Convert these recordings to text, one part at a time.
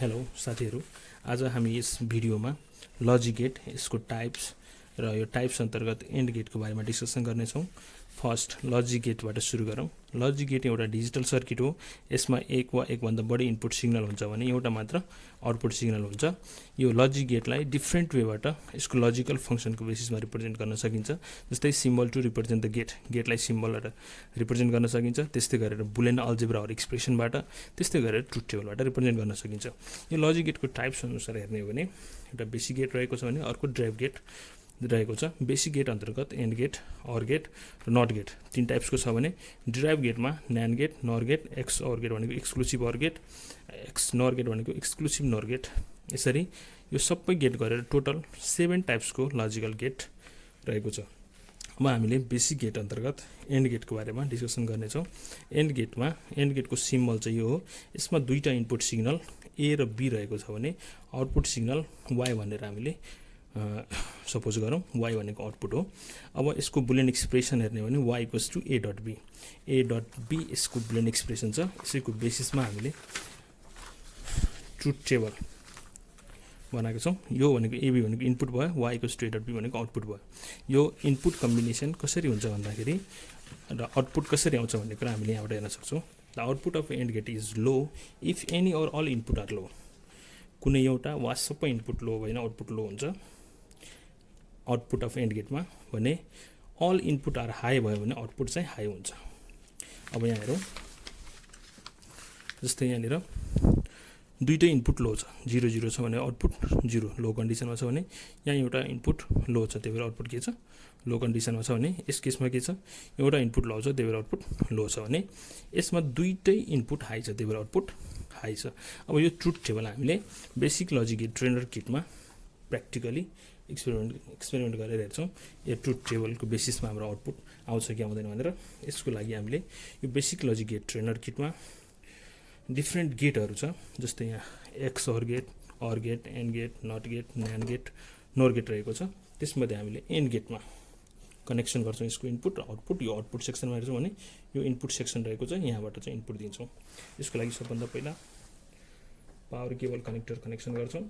Hello साथीहरु, आज हामी यस भिडियोमा लजिक गेट, यसको टाइप्स र यो टाइप्स अन्तर्गत एन्ड गेटको बारेमा डिस्कसन गर्ने छौं। फर्स्ट लजिक गेटबाट सुरु गरौं। लजिक गेट एउटा डिजिटल सर्किट हो। यसमा एक वा एक भन्दा बढी इनपुट सिग्नल हुन्छ भने एउटा मात्र आउटपुट सिग्नल हुन्छ। यो लजिक गेटलाई डिफरेन्ट वेबाट यसको लजिकल फंक्सनको बेसिसमा रिप्रेजेन्ट गर्न सकिन्छ। जस्तै symbol to represent the gate, गेटलाई सिम्बलबाट रिप्रेजेन्ट गर्न सकिन्छ। त्यस्तै गरेर बुलियन अल्जेब्रा अर एक्सप्रेसनबाट, त्यस्तै गरेर ट्रुथ टेबलबाट रिप्रेजेन्ट गर्न सकिन्छ। यो लजिक गेटको टाइप्स अनुसार हेर्ने हो भने एउटा बेसिक गेट रहेको छ भने अर्को ड्राइभ गेट रहेको छ। बेसिक गेट अन्तर्गत एन्ड गेट, अर गेट र नट गेट तीन टाइप्सको छ भने ड्राइभ गेटमा nand gate, nor gate, X or gate भनेको exclusive or gate, X nor gate भनेको एक्सक्लुसिभ नर गेट। यसरी यो सबै गेट गरेर टोटल 7 टाइप्सको लजिकल गेट रहेको छ। अब हामीले बेसिक गेट अन्तर्गत एन्ड गेटको बारेमा डिस्कसन गर्ने छौं। एन्ड गेटको सिम्बल चाहिँ यो हो। यसमा दुईटा इनपुट सिग्नल ए र बी रहेको छ भने आउटपुट सिग्नल y भनेर हामीले सपोज गरौँ y भनेको आउटपुट हो। अब यसको बुलियन एक्सप्रेसन हेर्ने हो भने y = a dot b, a dot b यसको बुलियन एक्सप्रेसन छ। यसैको बेसिसमा हामीले ट्रुथ टेबल बनाएको छौं। यो भनेको ab भनेको इनपुट भयो, y = a डट b भनेको आउटपुट भयो। यो इनपुट कम्बिनेसन कसरी हुन्छ भन्दाखेरि र आउटपुट कसरी आउँछ भन्ने कुरा हामीले यहाँबाट हेर्न सक्छौं। The output of and gate is low if any or all input are low. कुनै एउटा वा सबै इनपुट लो भएन आउटपुट लो हुन्छ आउटपुट अफ एन्ड गेटमा। भने अल इनपुट आर हाई भयो भने आउटपुट चाहिँ हाई हुन्छ। अब यहाँ हेरौँ, जस्तै यहाँनिर दुईटै इनपुट लो छ, 0 0 छ भने आउटपुट 0 लो कन्डिसनमा छ भने यहाँ एउटा इनपुट लो छ, त्यही भएर आउटपुट के छ लो कन्डिसनमा छ भने यस केसमा के छ एउटा इनपुट लो छ त्यही भएर आउटपुट लो छ भने यसमा दुईटै इनपुट हाई छ त्यही भएर आउटपुट हाई छ। अब यो ट्रुथ टेबल हामीले बेसिक लजिक गेट ट्रेनर किटमा प्र्याक्टिकली एक्सपेरिमेन्ट गरेर हेर्छौँ। यो ट्रुथ टेबलको बेसिसमा हाम्रो आउटपुट आउँछ कि आउँदैन भनेर। यसको लागि हामीले यो बेसिक लजिक गेट ट्रेनर किटमा डिफरेन्ट गेटहरू छ। जस्तै यहाँ X or gate, and gate, not gate, nand gate, nor gate रहेको छ। त्यसमध्ये हामीले एन्ड गेटमा कनेक्सन गर्छौँ यसको इनपुट आउटपुट। यो आउटपुट सेक्सनमा हेर्छौँ भने यो इनपुट सेक्सन रहेको छ, यहाँबाट चाहिँ इनपुट दिन्छौँ। यसको लागि सबभन्दा पहिला पावर केबल कनेक्टर कनेक्सन गर्छौँ।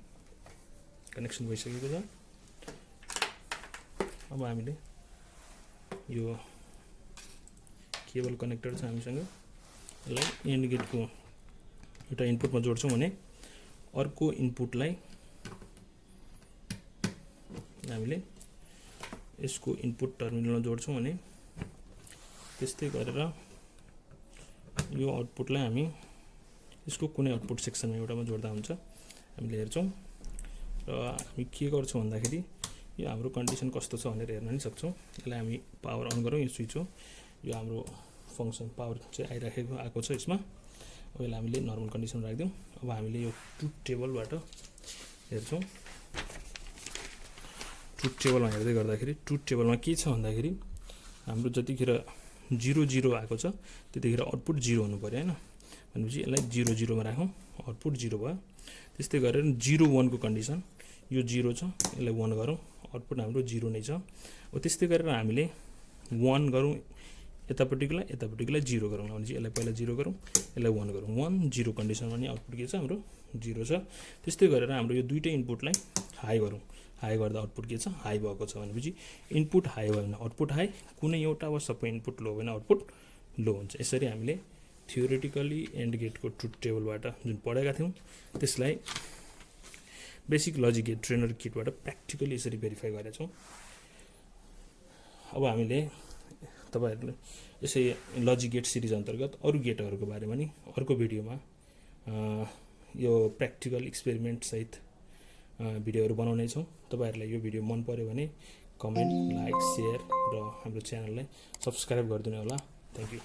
कनेक्सन भइसकेको छ। अब हामीले यो केबल कनेक्टर छ हामीसँग, यसलाई एन्ड गेटको एउटा इनपुटमा जोड्छौँ भने अर्को इनपुटलाई हामीले यसको इनपुट टर्मिनलमा जोड्छौँ भने त्यस्तै गरेर यो आउटपुटलाई हामी यसको कुनै आउटपुट सेक्सनमा एउटामा जोड्दा हुन्छ। हामीले हेर्छौँ र हामी के गर्छौँ भन्दाखेरि यो हाम्रो कन्डिसन कस्तो छ भनेर हेर्न पनि सक्छौँ। यसलाई हामी पावर अन गरौँ, यो स्विच हो, यो हाम्रो फङ्सन पावर चाहिँ आएको छ यसमा। अब यसलाई हामीले नर्मल कन्डिसनमा राखिदिउँ। अब हामीले यो ट्रुथ टेबलबाट हेर्छौँ। ट्रुथ टेबलमा हेर्दै गर्दाखेरि ट्रुथ टेबलमा के छ भन्दाखेरि हाम्रो जतिखेर 0 0 आएको छ त्यतिखेर आउटपुट 0 हुनु पर्यो हैन। भनेपछि यसलाई 0 0 मा राखौँ, आउटपुट 0 भयो। त्यस्तै गरेर 0 1 को कन्डिसन, यो 0 छ यसलाई 1 गरौँ, आउटपुट हाम्रो 0 नै छ। अब त्यस्तै गरेर हामीले 1 गरौँ यतापट्टिकोलाई 0 गरौँ। भनेपछि यसलाई पहिला 0 गरौँ, यसलाई 1 गरौँ। 1 0 कन्डिसनमा नि आउटपुट के छ हाम्रो 0 छ। त्यस्तै गरेर हाम्रो यो दुईटै इनपुटलाई हाई गरौँ, हाई गर्दा आउटपुट के छ हाई भएको छ। भनेपछि इनपुट हाई भयो भने आउटपुट हाई, कुनै एउटा वा सबै इनपुट लो भयो भने आउटपुट लो हुन्छ। यसरी हामीले थियोरेटिकली एन्ड गेटको ट्रुथ टेबलबाट जुन पढेका थियौँ त्यसलाई बेसिक लजिक गेट ट्रेनर किटबाट प्र्याक्टिकली यसरी भेरिफाई गरेका छौँ। अब हामीले तपाईहरुले यसै लजिक गेट सिरिज अन्तर्गत अरु गेटहरूको बारेमा नि अर्को भिडियोमा यो प्र्याक्टिकल एक्सपेरिमेन्ट सहित भिडियोहरू बनाउने छौँ। तपाईहरुलाई यो भिडियो मन पर्यो भने कमेन्ट, लाइक, शेयर र हाम्रो च्यानललाई सब्स्क्राइब गरिदिनु होला। Thank you.